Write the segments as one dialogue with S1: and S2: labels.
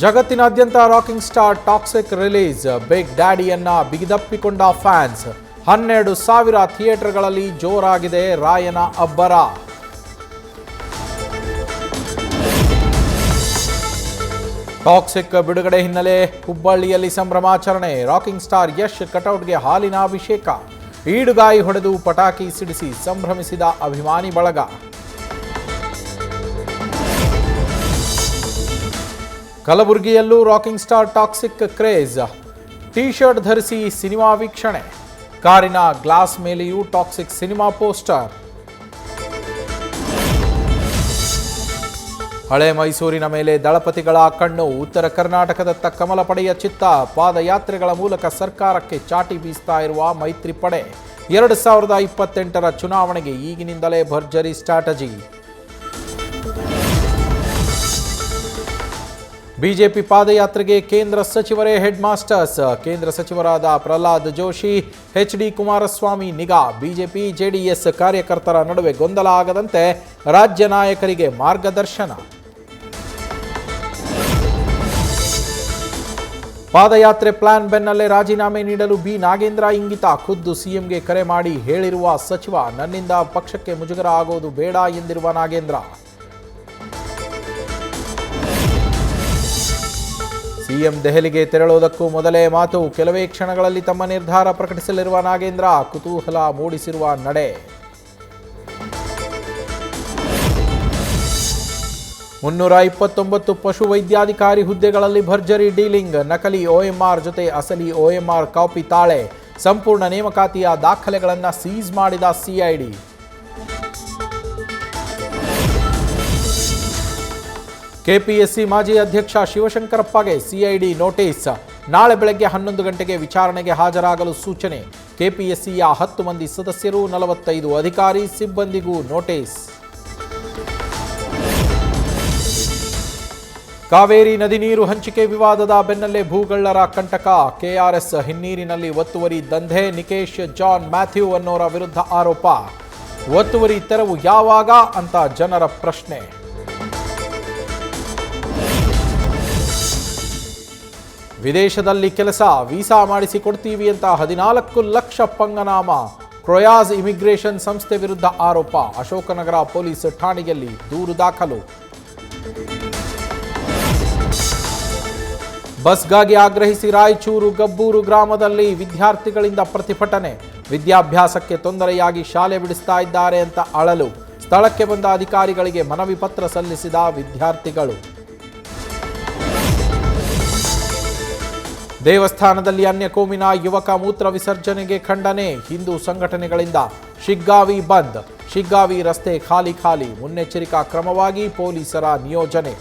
S1: ಜಗತ್ತಿನಾದ್ಯಂತ rocking star Toxic release. Big ಡ್ಯಾಡಿಯನ್ನ ಬಿಗಿದಪ್ಪಿಕೊಂಡ ಫ್ಯಾನ್ಸ್. 12,000 ಥಿಯೇಟರ್ಗಳಲ್ಲಿ ಜೋರಾಗಿದೆ ರಾಯನ ಅಬ್ಬರ. ಟಾಕ್ಸಿಕ್ ಬಿಡುಗಡೆ ಹಿನ್ನೆಲೆ ಹುಬ್ಬಳ್ಳಿಯಲ್ಲಿ ಸಂಭ್ರಮಾಚರಣೆ. ರಾಕಿಂಗ್ ಸ್ಟಾರ್ ಯಶ್ ಕಟೌಟ್ಗೆ ಹಾಲಿನ ಅಭಿಷೇಕ. ಈಡುಗಾಯಿ ಹೊಡೆದು ಪಟಾಕಿ ಸಿಡಿಸಿ ಸಂಭ್ರಮಿಸಿದ ಅಭಿಮಾನಿ ಬಳಗ. ಕಲಬುರಗಿಯಲ್ಲೂ rocking star Toxic craze. T shirt ಧರಿಸಿ ಸಿನಿಮಾ ವೀಕ್ಷಣೆ. ಕಾರಿನ ಗ್ಲಾಸ್ ಮೇಲೆಯೂ ಟಾಕ್ಸಿಕ್ ಸಿನಿಮಾ ಪೋಸ್ಟರ್. ಹಳೆ ಮೈಸೂರಿನ ಮೇಲೆ ದಳಪತಿಗಳ ಕಣ್ಣು. ಉತ್ತರ ಕರ್ನಾಟಕದತ್ತ ಕಮಲ ಪಡೆಯ ಚಿತ್ತ. ಪಾದಯಾತ್ರೆಗಳ ಮೂಲಕ ಸರ್ಕಾರಕ್ಕೆ ಚಾಟಿ ಬೀಸ್ತಾ ಇರುವ ಮೈತ್ರಿ ಪಡೆ. 2028ರ ಚುನಾವಣೆಗೆ ಈಗಿನಿಂದಲೇ ಭರ್ಜರಿ ಸ್ಟ್ರಾಟಜಿ. ಬಿಜೆಪಿ ಪಾದಯಾತ್ರೆಗೆ ಕೇಂದ್ರ ಸಚಿವರೇ ಹೆಡ್ ಮಾಸ್ಟರ್ಸ್. ಕೇಂದ್ರ ಸಚಿವರಾದ ಪ್ರಹ್ಲಾದ್ ಜೋಶಿ, ಎಚ್.ಡಿ. ಕುಮಾರಸ್ವಾಮಿ ನಿಗಾ. ಬಿಜೆಪಿ ಜೆಡಿಎಸ್ ಕಾರ್ಯಕರ್ತರ ನಡುವೆ ಗೊಂದಲ ಆಗದಂತೆ ರಾಜ್ಯ ನಾಯಕರಿಗೆ ಮಾರ್ಗದರ್ಶನ. ಪಾದಯಾತ್ರೆ ಪ್ಲಾನ್ ಬೆನ್ನಲ್ಲೇ ರಾಜೀನಾಮೆ ನೀಡಲು ಬಿ ನಾಗೇಂದ್ರ ಇಂಗಿತ. ಖುದ್ದು ಸಿಎಂಗೆ ಕರೆ ಮಾಡಿ ಹೇಳಿರುವ ಸಚಿವ, ನನ್ನಿಂದ ಪಕ್ಷಕ್ಕೆ ಮುಜುಗರ ಆಗೋದು ಬೇಡ ಎಂದಿರುವ ನಾಗೇಂದ್ರ. ಸಿಎಂ ದೆಹಲಿಗೆ ತೆರಳುವುದಕ್ಕೂ ಮೊದಲೇ ಮಾತು. ಕೆಲವೇ ಕ್ಷಣಗಳಲ್ಲಿ ತಮ್ಮ ನಿರ್ಧಾರ ಪ್ರಕಟಿಸಲಿರುವ ನಾಗೇಂದ್ರ. ಕುತೂಹಲ ಮೂಡಿಸಿರುವ ನಡೆ. 329 ಪಶು ವೈದ್ಯಾಧಿಕಾರಿ ಹುದ್ದೆಗಳಲ್ಲಿ ಭರ್ಜರಿ ಡೀಲಿಂಗ್. ನಕಲಿ OMR ಜೊತೆ ಅಸಲಿ OMR ಕಾಪಿ ತಾಳೆ. ಸಂಪೂರ್ಣ ನೇಮಕಾತಿಯ ದಾಖಲೆಗಳನ್ನು ಸೀಸ್ ಮಾಡಿದ ಸಿಐಡಿ. ಕೆಪಿಎಸ್ಸಿ ಮಾಜಿ ಅಧ್ಯಕ್ಷ ಶಿವಶಂಕರಪ್ಪಗೆ ಸಿಐಡಿ ನೋಟಿಸ್. ನಾಳೆ ಬೆಳಗ್ಗೆ 11 ಗಂಟೆಗೆ ವಿಚಾರಣೆಗೆ ಹಾಜರಾಗಲು ಸೂಚನೆ. ಕೆಪಿಎಸ್ಸಿಯ 10 ಮಂದಿ ಸದಸ್ಯರು, 45 ಅಧಿಕಾರಿ ಸಿಬ್ಬಂದಿಗೂ ನೋಟಿಸ್. ಕಾವೇರಿ ನದಿ ನೀರು ಹಂಚಿಕೆ ವಿವಾದದ ಬೆನ್ನಲ್ಲೇ ಭೂಗಳ್ಳರ ಕಂಟಕ. ಕೆಆರ್ಎಸ್ ಹಿನ್ನೀರಿನಲ್ಲಿ ಒತ್ತುವರಿ ದಂಧೆ. ನಿಕೇಶ್, ಜಾನ್, ಮ್ಯಾಥ್ಯೂ ಅನ್ನೋರ ವಿರುದ್ಧ ಆರೋಪ. ಒತ್ತುವರಿ ತೆರವು ಯಾವಾಗ ಅಂತ ಜನರ ಪ್ರಶ್ನೆ. ವಿದೇಶದಲ್ಲಿ ಕೆಲಸ, ವೀಸಾ ಮಾಡಿಸಿಕೊಡ್ತೀವಿ ಅಂತ 14 ಲಕ್ಷ ಪಂಗನಾಮ. ಕ್ರೊಯಾಜ್ ಇಮಿಗ್ರೇಷನ್ ಸಂಸ್ಥೆ ವಿರುದ್ಧ ಆರೋಪ. ಅಶೋಕನಗರ ಪೊಲೀಸ್ ಠಾಣೆಯಲ್ಲಿ ದೂರು ದಾಖಲು. ಬಸ್ಗಾಗಿ ಆಗ್ರಹಿಸಿ ರಾಯಚೂರು ಗಬ್ಬೂರು ಗ್ರಾಮದಲ್ಲಿ ವಿದ್ಯಾರ್ಥಿಗಳಿಂದ ಪ್ರತಿಭಟನೆ. ವಿದ್ಯಾಭ್ಯಾಸಕ್ಕೆ ತೊಂದರೆಯಾಗಿ ಶಾಲೆ ಬಿಡಿಸ್ತಾ ಇದ್ದಾರೆ ಅಂತ ಅಳಲು. ಸ್ಥಳಕ್ಕೆ ಬಂದ ಅಧಿಕಾರಿಗಳಿಗೆ ಮನವಿ ಪತ್ರ ಸಲ್ಲಿಸಿದ ವಿದ್ಯಾರ್ಥಿಗಳು. ದೇವಸ್ಥಾನದಲ್ಲಿ ಅನ್ಯಕೋಮಿನ ಯುವಕ ಮೂತ್ರ ವಿಸರ್ಜನೆಗೆ ಖಂಡನೆ. ಹಿಂದೂ ಸಂಘಟನೆಗಳಿಂದ ಶಿಗ್ಗಾವಿ ಬಂದ್. ಶಿಗ್ಗಾವಿ ರಸ್ತೆ ಖಾಲಿ. ಮುನ್ನೆಚ್ಚರಿಕಾ ಕ್ರಮವಾಗಿ ಪೊಲೀಸರ ನಿಯೋಜನೆ.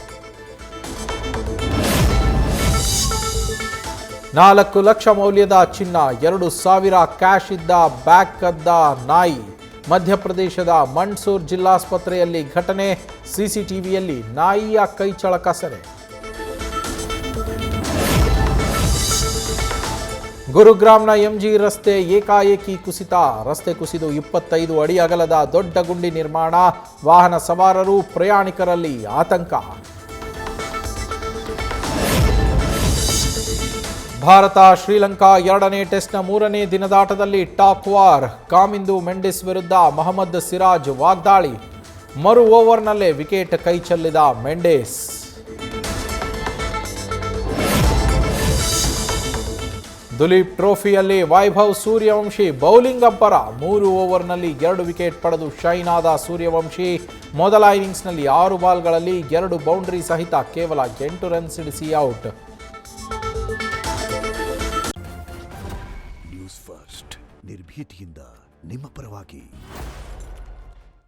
S1: 4 ಲಕ್ಷ ಮೌಲ್ಯದ ಚಿನ್ನ, 2,000 ಕ್ಯಾಶ್ ಇದ್ದ ಬ್ಯಾಗ್ ಕದ್ದ ನಾಯಿ. ಮಧ್ಯಪ್ರದೇಶದ ಮಂಡ್ಸೂರ್ ಜಿಲ್ಲಾಸ್ಪತ್ರೆಯಲ್ಲಿ ಘಟನೆ. ಸಿಸಿಟಿವಿಯಲ್ಲಿ ನಾಯಿಯ ಕೈಚಳಕ ಸೆರೆ. ಗುರುಗ್ರಾಮ್ನ ಎಂಜಿ ರಸ್ತೆ ಏಕಾಏಕಿ ಕುಸಿತ. ರಸ್ತೆ ಕುಸಿದು 25 ಅಡಿ ಅಗಲದ ದೊಡ್ಡ ಗುಂಡಿ ನಿರ್ಮಾಣ. ವಾಹನ ಸವಾರರು, ಪ್ರಯಾಣಿಕರಲ್ಲಿ ಆತಂಕ. ಭಾರತ ಶ್ರೀಲಂಕಾ 2ನೇ ಟೆಸ್ಟ್ನ 3ನೇ ದಿನದಾಟದಲ್ಲಿ ಟಾಪ್ ವಾರ್. ಕಾಮಿಂದು ಮೆಂಡಿಸ್ ವಿರುದ್ಧ ಮೊಹಮ್ಮದ್ ಸಿರಾಜ್ ವಾಗ್ದಾಳಿ. ಮರು ಓವರ್ನಲ್ಲೇ ವಿಕೆಟ್ ಕೈಚೆಲ್ಲಿದ ಮೆಂಡಿಸ್. ದುಲೀಪ್ ಟ್ರೋಫಿಯಲ್ಲಿ ವೈಭವ್ ಸೂರ್ಯವಂಶಿ ಬೌಲಿಂಗ್ ಅಬ್ಬರ. 3 ಓವರ್ನಲ್ಲಿ 2 ವಿಕೆಟ್ ಪಡೆದು ಶೈನ್ ಆದ ಸೂರ್ಯವಂಶಿ. ಮೊದಲ ಇನ್ನಿಂಗ್ಸ್ನಲ್ಲಿ 6 ಬಾಲ್ಗಳಲ್ಲಿ 2 ಬೌಂಡರಿ ಸಹಿತ ಕೇವಲ 8 ರನ್ ಸಿಡಿಸಿ ಔಟ್.
S2: ನ್ಯೂಸ್ ಫಸ್ಟ್, ನಿರ್ಭೀತಿಯಿಂದ ನಿಮ್ಮ ಪರವಾಗಿ.